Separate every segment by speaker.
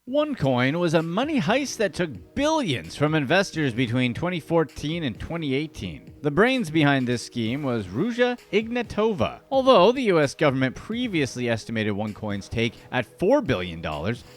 Speaker 1: OneCoin was a money heist that took billions from investors between 2014 and 2018. The brains behind this scheme was Ruja Ignatova. Although the US government previously estimated OneCoin's take at $4 billion,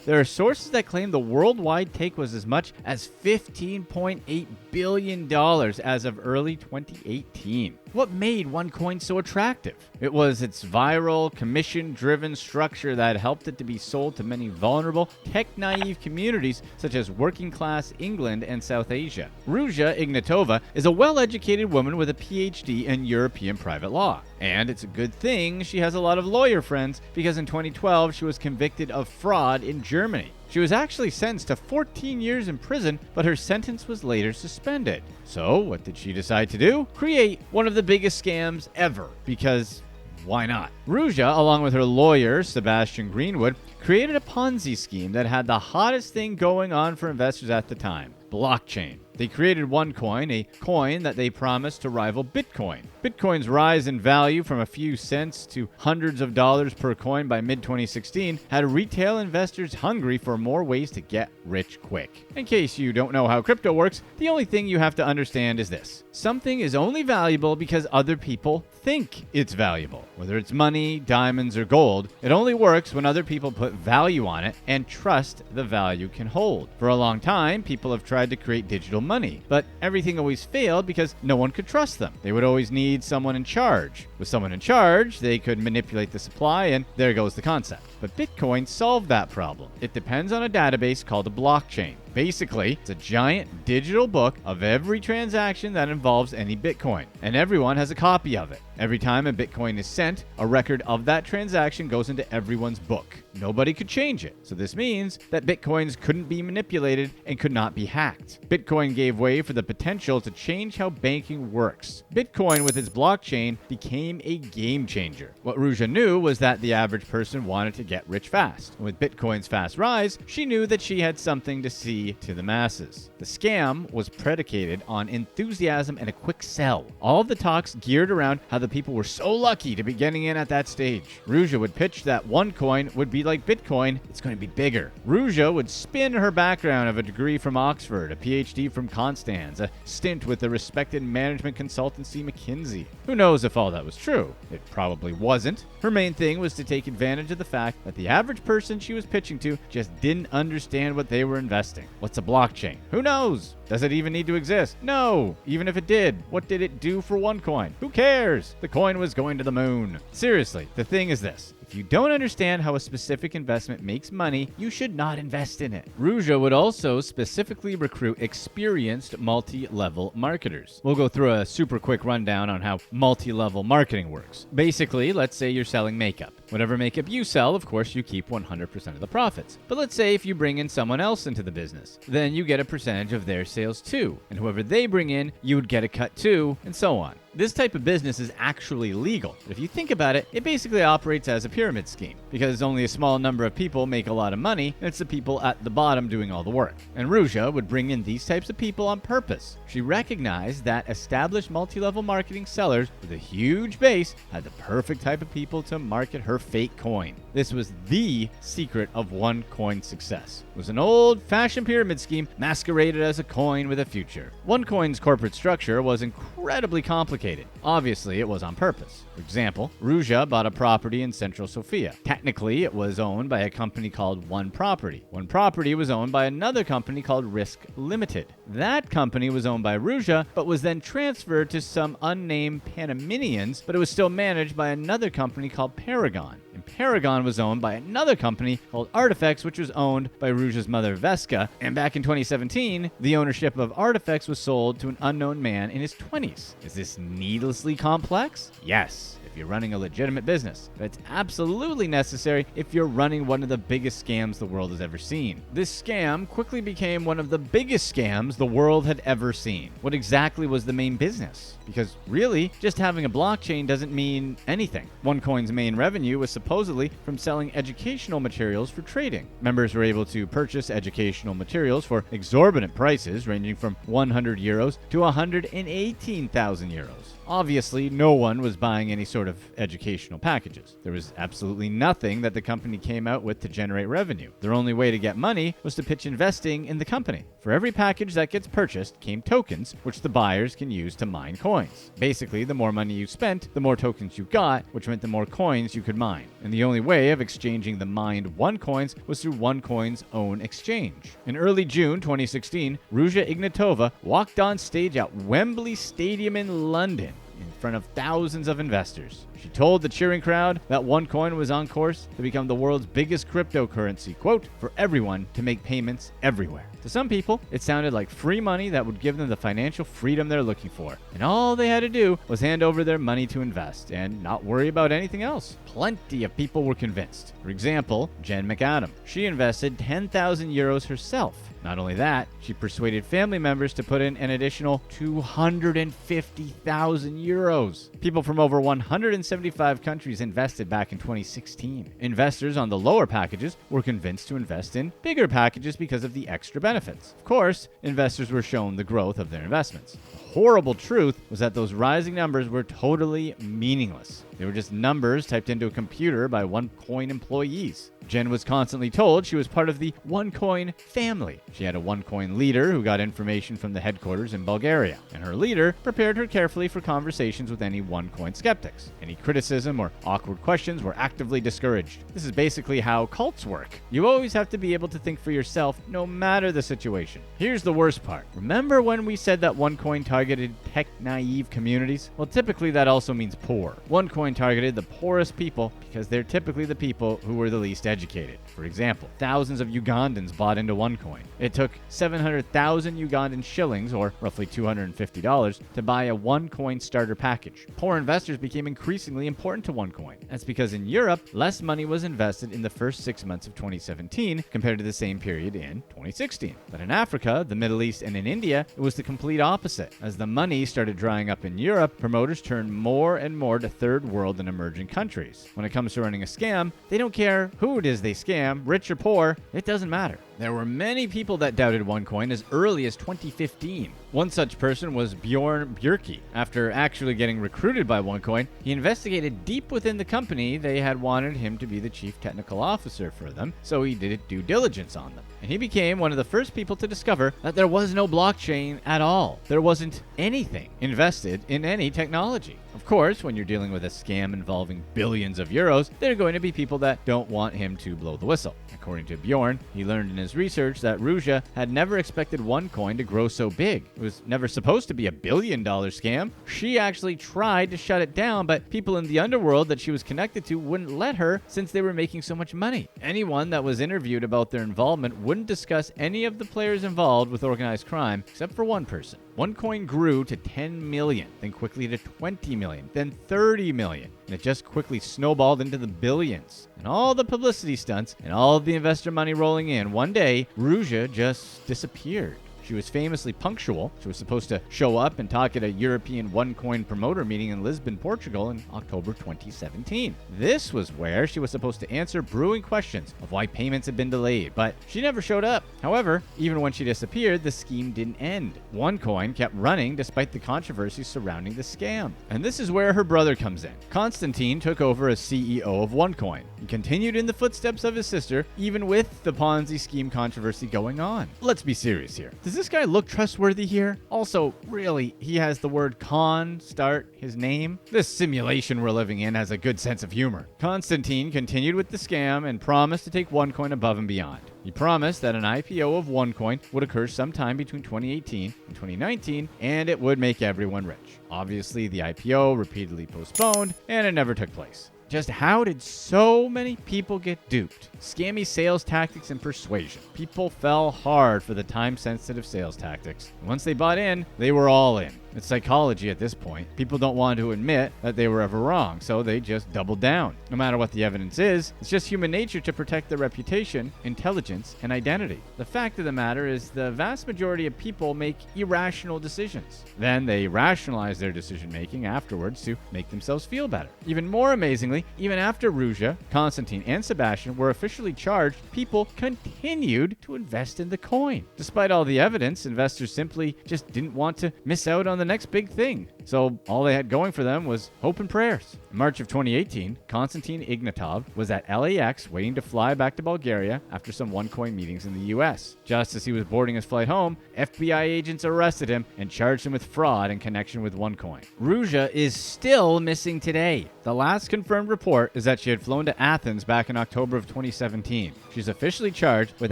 Speaker 1: there are sources that claim the worldwide take was as much as $15.8 billion as of early 2018. What made OneCoin so attractive? It was its viral, commission-driven structure that helped it to be sold to many vulnerable, tech-naive communities such as working-class England and South Asia. Ruja Ignatova is a well-educated woman with a PhD in European private law. And it's a good thing she has a lot of lawyer friends, because in 2012 she was convicted of fraud in Germany. She was actually sentenced to 14 years in prison, but her sentence was later suspended. So what did she decide to do? Create one of the biggest scams ever, because why not? Ruja, along with her lawyer, Sebastian Greenwood, created a Ponzi scheme that had the hottest thing going on for investors at the time: blockchain. They created OneCoin, a coin that they promised to rival Bitcoin. Bitcoin's rise in value from a few cents to hundreds of dollars per coin by mid-2016 had retail investors hungry for more ways to get rich quick. In case you don't know how crypto works, the only thing you have to understand is this: something is only valuable because other people think it's valuable. Whether it's money, diamonds, or gold, it only works when other people put value on it and trust the value can hold. For a long time, people have tried to create digital money, but everything always failed because no one could trust them. They would always need someone in charge. With someone in charge, they could manipulate the supply, and there goes the concept. But Bitcoin solved that problem. It depends on a database called a blockchain. Basically, it's a giant digital book of every transaction that involves any Bitcoin, and everyone has a copy of it. Every time a Bitcoin is sent, a record of that transaction goes into everyone's book. Nobody could change it. So this means that Bitcoins couldn't be manipulated and could not be hacked. Bitcoin gave way for the potential to change how banking works. Bitcoin, with its blockchain, became a game changer. What Ruja knew was that the average person wanted to get rich fast. And with Bitcoin's fast rise, she knew that she had something to see to the masses. The scam was predicated on enthusiasm and a quick sell. All of the talks geared around how the people were so lucky to be getting in at that stage. Ruja would pitch that OneCoin would be like Bitcoin, it's going to be bigger. Ruja would spin her background of a degree from Oxford, a PhD from Constance, a stint with the respected management consultancy McKinsey. Who knows if all that was true? It probably wasn't. Her main thing was to take advantage of the fact that the average person she was pitching to just didn't understand what they were investing. What's a blockchain? Who knows? Does it even need to exist? No. Even if it did, what did it do for OneCoin? Who cares? The coin was going to the moon. Seriously, the thing is this: if you don't understand how a specific investment makes money, you should not invest in it. Ruja would also specifically recruit experienced multi-level marketers. We'll go through a super quick rundown on how multi-level marketing works. Basically, let's say you're selling makeup. Whatever makeup you sell, of course, you keep 100% of the profits. But let's say if you bring in someone else into the business, then you get a percentage of their sales too. And whoever they bring in, you would get a cut too, and so on. This type of business is actually legal, but if you think about it, it basically operates as a pyramid scheme, because only a small number of people make a lot of money, and it's the people at the bottom doing all the work. And Ruja would bring in these types of people on purpose. She recognized that established multi-level marketing sellers with a huge base had the perfect type of people to market her fake coin. This was the secret of OneCoin's success. It was an old-fashioned pyramid scheme masqueraded as a coin with a future. OneCoin's corporate structure was incredibly complicated. Obviously, it was on purpose. For example, Ruja bought a property in Central Sofia. Technically, it was owned by a company called One Property. One Property was owned by another company called Risk Limited. That company was owned by Ruja, but was then transferred to some unnamed Panamanians, but it was still managed by another company called Paragon. And Paragon was owned by another company called Artifacts, which was owned by Ruja's mother, Veska. And back in 2017, the ownership of Artifacts was sold to an unknown man in his 20s. Is this needlessly complex? Yes, if you're running a legitimate business. But it's absolutely necessary if you're running one of the biggest scams the world has ever seen. This scam quickly became one of the biggest scams the world had ever seen. What exactly was the main business? Because really, just having a blockchain doesn't mean anything. OneCoin's main revenue was supposed supposedly from selling educational materials for trading. Members were able to purchase educational materials for exorbitant prices ranging from 100 euros to 118,000 euros. Obviously, no one was buying any sort of educational packages. There was absolutely nothing that the company came out with to generate revenue. Their only way to get money was to pitch investing in the company. For every package that gets purchased came tokens, which the buyers can use to mine coins. Basically, the more money you spent, the more tokens you got, which meant the more coins you could mine. And the only way of exchanging the mined OneCoins was through OneCoin's own exchange. In early June 2016, Ruja Ignatova walked on stage at Wembley Stadium in London in front of thousands of investors. She told the cheering crowd that OneCoin was on course to become the world's biggest cryptocurrency, quote, for everyone to make payments everywhere. To some people, it sounded like free money that would give them the financial freedom they're looking for. And all they had to do was hand over their money to invest and not worry about anything else. Plenty of people were convinced. For example, Jen McAdam. She invested 10,000 euros herself. Not only that, she persuaded family members to put in an additional 250,000 euros. People from over 175 countries invested back in 2016. Investors on the lower packages were convinced to invest in bigger packages because of the extra benefits. Of course, investors were shown the growth of their investments. The horrible truth was that those rising numbers were totally meaningless. They were just numbers typed into a computer by OneCoin employees. Jen was constantly told she was part of the OneCoin family. She had a OneCoin leader who got information from the headquarters in Bulgaria, and her leader prepared her carefully for conversations with any OneCoin skeptics. Any criticism or awkward questions were actively discouraged. This is basically how cults work. You always have to be able to think for yourself, no matter the situation. Here's the worst part. Remember when we said that OneCoin targeted tech-naive communities? Well, typically that also means poor. OneCoin targeted the poorest people because they're typically the people who were the least educated. For example, thousands of Ugandans bought into OneCoin. It took 700,000 Ugandan shillings, or roughly $250, to buy a OneCoin starter package. Poor investors became increasingly important to OneCoin. That's because in Europe, less money was invested in the first 6 months of 2017 compared to the same period in 2016. But in Africa, the Middle East, and in India, it was the complete opposite. As the money started drying up in Europe, promoters turned more and more to third world and emerging countries. When it comes to running a scam, they don't care who it is they scam, rich or poor, it doesn't matter. There were many people that doubted OneCoin as early as 2015. One such person was Bjorn Bjerke. After actually getting recruited by OneCoin, he investigated deep within the company. They had wanted him to be the chief technical officer for them, so he did due diligence on them. And he became one of the first people to discover that there was no blockchain at all. There wasn't anything invested in any technology. Of course, when you're dealing with a scam involving billions of euros, there are going to be people that don't want him to blow the whistle. According to Bjorn, he learned in his research that Ruja had never expected OneCoin to grow so big. It was never supposed to be a billion-dollar scam. She actually tried to shut it down, but people in the underworld that she was connected to wouldn't let her since they were making so much money. Anyone that was interviewed about their involvement wouldn't discuss any of the players involved with organized crime, except for one person. OneCoin grew to 10 million, then quickly to 20 million, then 30 million, and it just quickly snowballed into the billions. And all the publicity stunts and all of the investor money rolling in, one day, Ruja just disappeared. She was famously punctual. She was supposed to show up and talk at a European OneCoin promoter meeting in Lisbon, Portugal in October 2017. This was where she was supposed to answer brewing questions of why payments had been delayed, but she never showed up. However, even when she disappeared, the scheme didn't end. OneCoin kept running despite the controversy surrounding the scam. And this is where her brother comes in. Konstantin took over as CEO of OneCoin and continued in the footsteps of his sister, even with the Ponzi scheme controversy going on. Let's be serious here. Does this guy look trustworthy here? Also, really, he has the word con start his name? This simulation we're living in has a good sense of humor. Konstantin continued with the scam and promised to take OneCoin above and beyond. He promised that an IPO of OneCoin would occur sometime between 2018 and 2019, and it would make everyone rich. Obviously, the IPO repeatedly postponed, and it never took place. Just how did so many people get duped? Scammy sales tactics and persuasion. People fell hard for the time-sensitive sales tactics. And once they bought in, they were all in. It's psychology at this point. People don't want to admit that they were ever wrong, so they just double down. No matter what the evidence is, it's just human nature to protect their reputation, intelligence, and identity. The fact of the matter is the vast majority of people make irrational decisions. Then they rationalize their decision-making afterwards to make themselves feel better. Even more amazingly, even after Ruja, Konstantin, and Sebastian were officially charged, people continued to invest in the coin. Despite all the evidence, investors simply just didn't want to miss out on the next big thing. So all they had going for them was hope and prayers. In March of 2018, Konstantin Ignatov was at LAX waiting to fly back to Bulgaria after some OneCoin meetings in the US. Just as he was boarding his flight home, FBI agents arrested him and charged him with fraud in connection with OneCoin. Ruja is still missing today. The last confirmed report is that she had flown to Athens back in October of 2017. She's officially charged with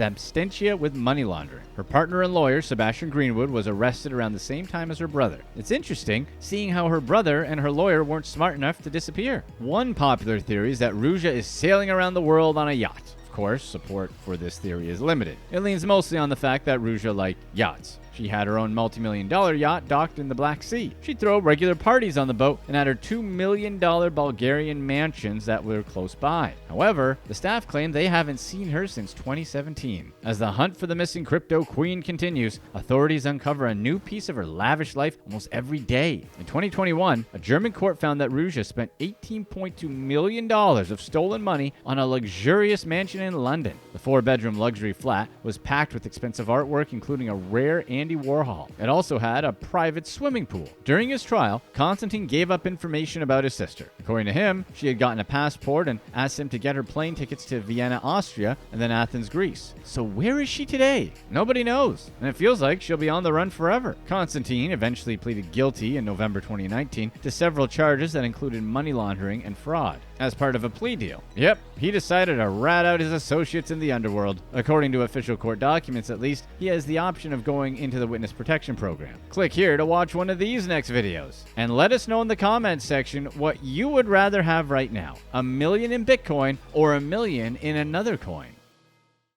Speaker 1: absentia with money laundering. Her partner and lawyer, Sebastian Greenwood, was arrested around the same time as her brother. It's interesting seeing how her brother and her lawyer weren't smart enough to disappear. One popular theory is that Ruja is sailing around the world on a yacht. Of course, support for this theory is limited. It leans mostly on the fact that Ruja liked yachts. She had her own multi-million-dollar yacht docked in the Black Sea. She'd throw regular parties on the boat and had her $2 million Bulgarian mansions that were close by. However, the staff claim they haven't seen her since 2017. As the hunt for the missing crypto queen continues, authorities uncover a new piece of her lavish life almost every day. In 2021, a German court found that Ruja spent $18.2 million of stolen money on a luxurious mansion in London. The 4-bedroom luxury flat was packed with expensive artwork, including a rare Andy Warhol. It also had a private swimming pool. During his trial, Konstantin gave up information about his sister. According to him, she had gotten a passport and asked him to get her plane tickets to Vienna, Austria, and then Athens, Greece. So where is she today? Nobody knows, and it feels like she'll be on the run forever. Konstantin eventually pleaded guilty in November 2019 to several charges that included money laundering and fraud. As part of a plea deal. Yep, he decided to rat out his associates in the underworld. According to official court documents, at least, he has the option of going into the witness protection program. Click here to watch one of these next videos. And let us know in the comments section what you would rather have right now. $1 million in Bitcoin or $1 million in another coin.